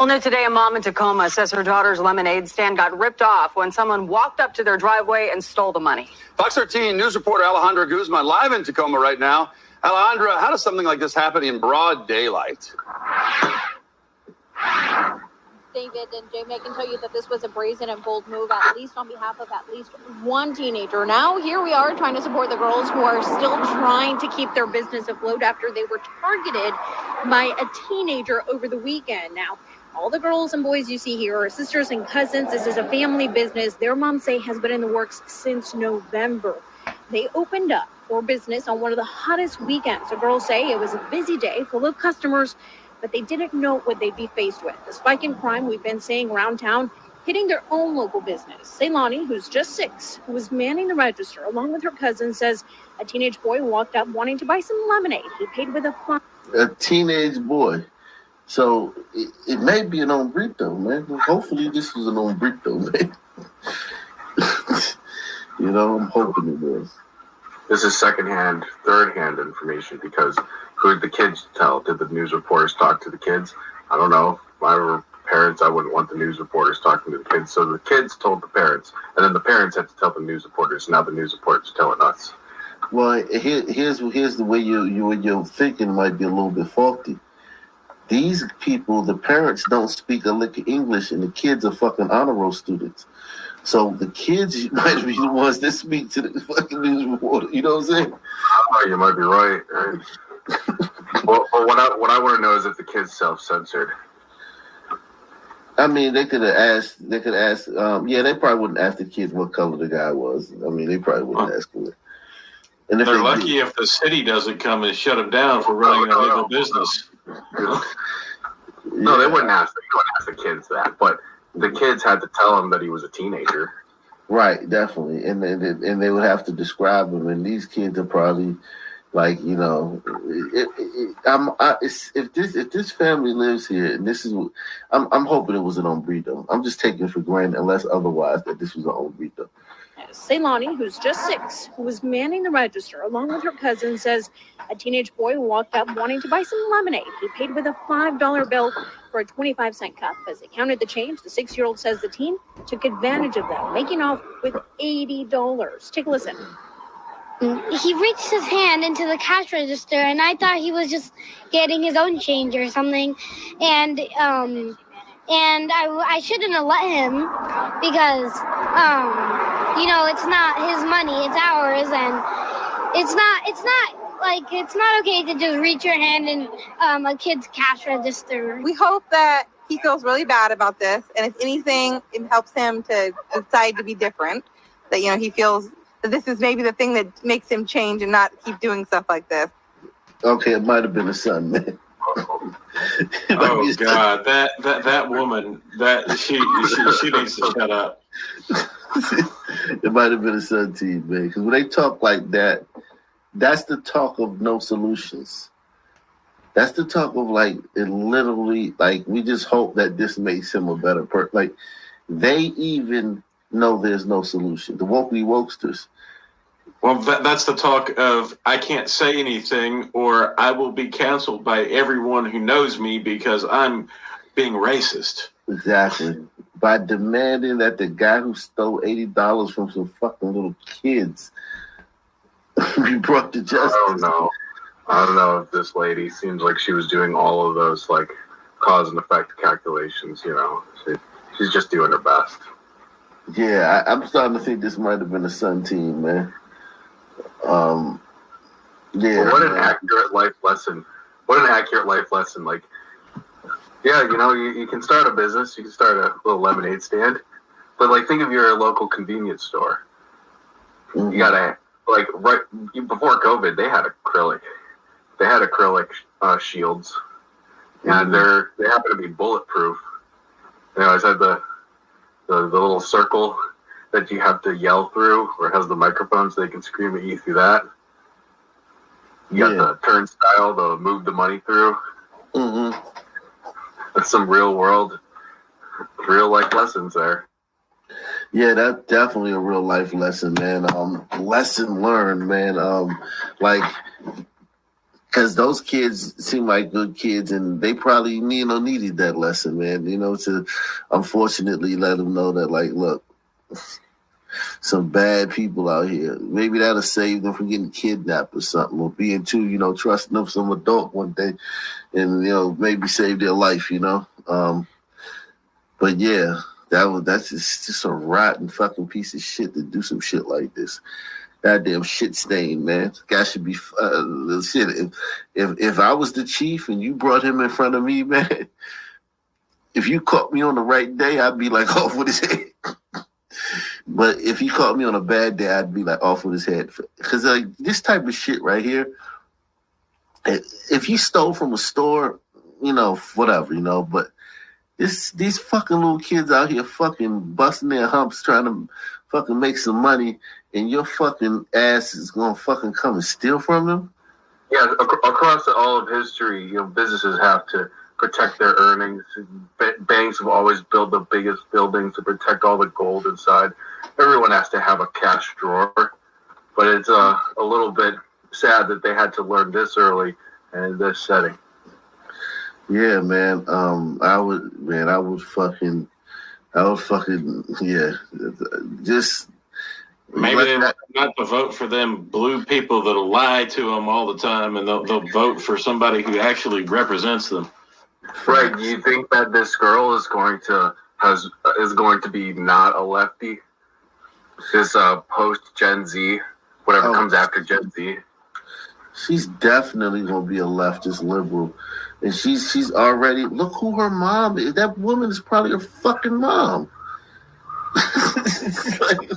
Well, new today, a mom in Tacoma says her daughter's lemonade stand got ripped off when someone walked up to their driveway and stole the money. Fox 13 news reporter Alejandra Guzman live in Tacoma right now. Alejandra, how does something like this happen in broad daylight? David and Jamie, I can tell you that this was a brazen and bold move, at least on behalf of at least one teenager. Now, here we are trying to support the girls who are still trying to keep their business afloat after they were targeted by a teenager over the weekend. Now, all the girls and boys you see here are sisters and cousins. This is a family business. Their moms say has been in the works since November. They opened up for business on one of the hottest weekends. The girls say it was a busy day full of customers, but they didn't know what they'd be faced with. The spike in crime we've been seeing around town hitting their own local business. Ceylani, who's just 6, who was manning the register along with her cousin, says a teenage boy walked up wanting to buy some lemonade. He paid with a teenage boy. So it may be an hombrito, man. Hopefully this was an hombrito, man. I'm hoping it was. This is secondhand, third-hand information because who did the kids tell? Did the news reporters talk to the kids? I don't know. If I were parents, I wouldn't want the news reporters talking to the kids. So the kids told the parents, and then the parents had to tell the news reporters. Now the news reporters are telling us. Well, here's the way your thinking might be a little bit faulty. These people, the parents don't speak a lick of English, and the kids are fucking honor roll students. So the kids might be the ones that speak to the fucking news reporter. You know what I'm saying? Oh, you might be right. Well, what I want to know is if the kids self-censored. I mean, they could ask. They probably wouldn't ask the kids what color the guy was. I mean, they probably wouldn't ask him. And if they're lucky if the city doesn't come and shut them down for running an illegal business. No, they wouldn't ask the kids that, but the kids had to tell him that he was a teenager. Right, definitely, and they would have to describe him. And these kids are probably like, if this family lives here, and this is, I'm hoping it was an hombrito. I'm just taking for granted, unless otherwise, that this was an hombrito. Ceylani, who's just 6, who was manning the register along with her cousin, says a teenage boy walked up wanting to buy some lemonade. He paid with a $5 bill for a 25-cent cup. As they counted the change, the 6-year-old says the teen took advantage of them, making off with $80. Take a listen. He reached his hand into the cash register, and I thought he was just getting his own change or something. And I shouldn't have let him because, it's not his money, it's ours, and it's not okay to just reach your hand in a kid's cash register. We hope that he feels really bad about this, and if anything, it helps him to decide to be different, that, he feels that this is maybe the thing that makes him change and not keep doing stuff like this. Okay, it might have been a son, man. Oh God, that woman, she needs to shut up. It might have been a son to you, man. Because when they talk like that, that's the talk of no solutions. That's the talk of it literally, we just hope that this makes him a better person. They even know there's no solution. The wokesters. Well, that's the talk of I can't say anything or I will be canceled by everyone who knows me because I'm being racist. Exactly. By demanding that the guy who stole $80 from some fucking little kids be brought to justice. I don't know if this lady seems like she was doing all of those cause and effect calculations. She's just doing her best. Yeah, I'm starting to think this might have been a Sun team, man. Well, what an accurate life lesson. You can start a business, you can start a little lemonade stand, but think of your local convenience store. Mm-hmm. You gotta before COVID, they had acrylic shields, and they happen to be bulletproof. They always had the little circle that you have to yell through, or it has the microphone so they can scream at you through that. You got the turnstile to move the money through. Mm-hmm. That's some real life lessons there. Yeah, that's definitely a real life lesson, man. Lesson learned, man. Because those kids seem like good kids, and they probably needed that lesson, man. To unfortunately let them know that, like, look, some bad people out here. Maybe that'll save them from getting kidnapped or something, or being too, trusting of some adult one day, and maybe save their life. But yeah, that's just a rotten fucking piece of shit to do some shit like this. Goddamn shit stain, man. Guy should be shit. If I was the chief and you brought him in front of me, man, if you caught me on the right day, I'd be like off with his head. But if he caught me on a bad day, I'd be like off with his head. Because like this type of shit right here, if you stole from a store, whatever, but these fucking little kids out here fucking busting their humps trying to fucking make some money, and your fucking ass is gonna fucking come and steal from them? Yeah, across all of history, businesses have to protect their earnings. Banks have always built the biggest buildings to protect all the gold inside. Everyone has to have a cash drawer, but it's a little bit sad that they had to learn this early and in this setting. Yeah, man. I would fucking, yeah. Just maybe they not to vote for them blue people that'll lie to them all the time, and they'll vote for somebody who actually represents them. Right? Do you think that this girl is going to be not a lefty? This post Gen Z, whatever comes after Gen Z. She's definitely gonna be a leftist liberal. And she's already, look who her mom is. That woman is probably her fucking mom. Like,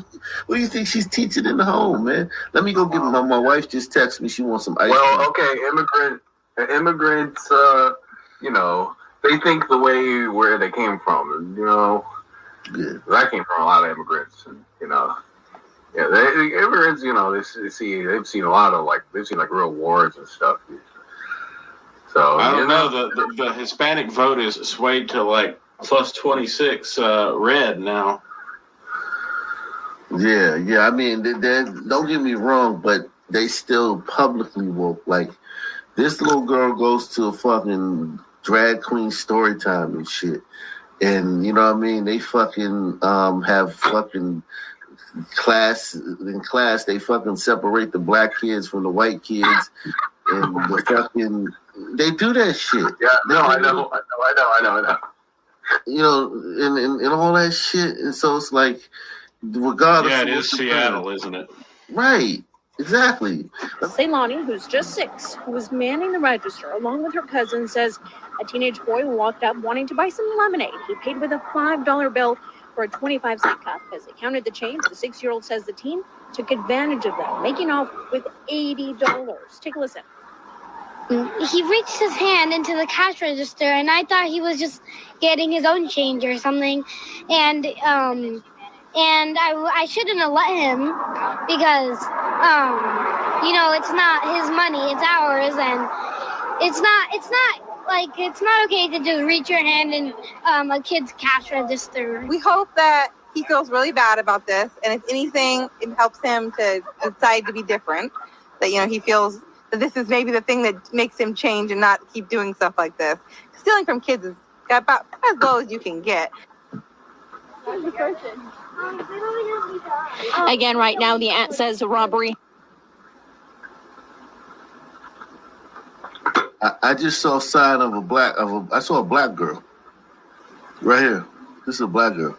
what do you think she's teaching in the home, man? Let me go get my wife just texted me. She wants some ice cream. Well, okay, immigrants, they think the way where they came from. And, yeah. I came from a lot of immigrants, and, yeah, immigrants, they've seen a lot of, they've seen real wars and stuff. So I don't know. The Hispanic vote is swayed to plus 26 red now. Yeah. I mean, don't get me wrong, but they still publicly woke. Like, this little girl goes to a fucking drag queen story time and shit. And, you know what I mean? They fucking have fucking in class, they fucking separate the black kids from the white kids. And the fucking, they do that shit. Yeah, no, I know. And all that shit. And so it's like, regardless. Yeah, it is Seattle, isn't it? Right. Exactly. Ceylani, who's just 6, who was manning the register along with her cousin, says a teenage boy walked up wanting to buy some lemonade. He paid with a $5 bill for a 25-cent cup. As they counted the change, the 6-year-old says the teen took advantage of that, making off with $80. Take a listen. He reached his hand into the cash register, and I thought he was just getting his own change or something. And I shouldn't have let him because, it's not his money, it's ours, and it's not okay to just reach your hand in a kid's cash register. We hope that he feels really bad about this, and if anything, it helps him to decide to be different. That he feels that this is maybe the thing that makes him change and not keep doing stuff like this. Stealing from kids is about as low as you can get. Again, right now, the aunt says a robbery. I just saw a sign of I saw a black girl. Right here. This is a black girl.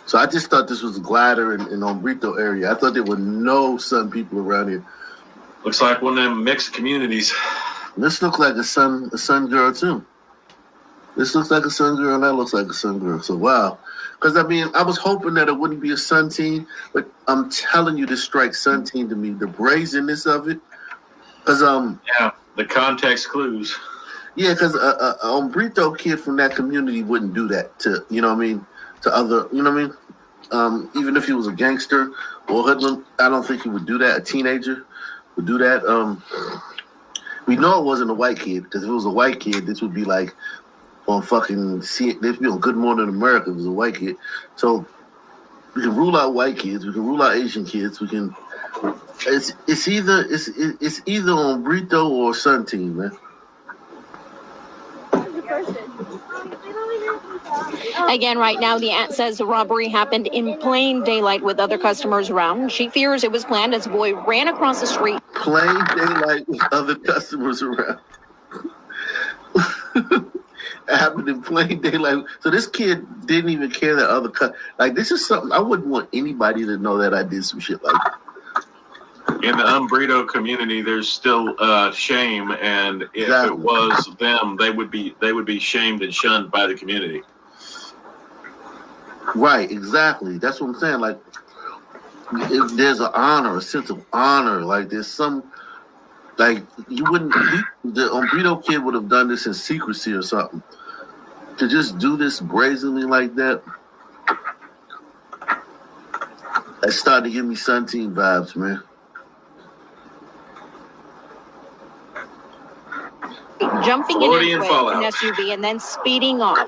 So I just thought this was a glider in Hombrito area. I thought there were no Sun people around here. Looks like one of them mixed communities. This looks like a sun girl too. This looks like a Sun girl, and that looks like a Sun girl. So wow. Because I was hoping that it wouldn't be a Sun team, but I'm telling you, this strikes Sun team to me. The brazenness of it. Because yeah, the context clues. Yeah, because a Hombrito kid from that community wouldn't do that to to other, even if he was a gangster or hoodlum, I don't think he would do that. A teenager would do that. We know it wasn't a white kid, because if it was a white kid, this would be like on fucking, this would be on Good Morning America if it was a white kid. So we can rule out white kids, we can rule out Asian kids, we can It's either on Brito or Sun Team, man. Again, right now, the aunt says the robbery happened in plain daylight with other customers around. She fears it was planned as a boy ran across the street. Plain daylight with other customers around. It happened in plain daylight. So this kid didn't even care that other like this is something I wouldn't want anybody to know that I did some shit like that. In the Umbrito community, there's still shame, and if it was them, they would be shamed and shunned by the community. Right, exactly. That's what I'm saying. Like, if there's an honor, a sense of honor, like there's some, like you wouldn't. The Umbrito kid would have done this in secrecy or something. To just do this brazenly like that, that started to give me Sun Team vibes, man. Jumping in an SUV and then speeding off.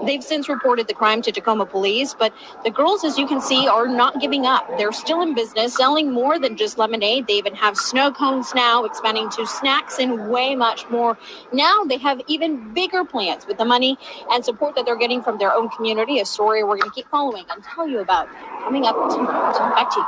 They've since reported the crime to Tacoma police, but the girls, as you can see, are not giving up. They're still in business, selling more than just lemonade. They even have snow cones now, expanding to snacks and way much more. Now they have even bigger plans with the money and support that they're getting from their own community, a story we're going to keep following and tell you about coming up tonight. Back to you.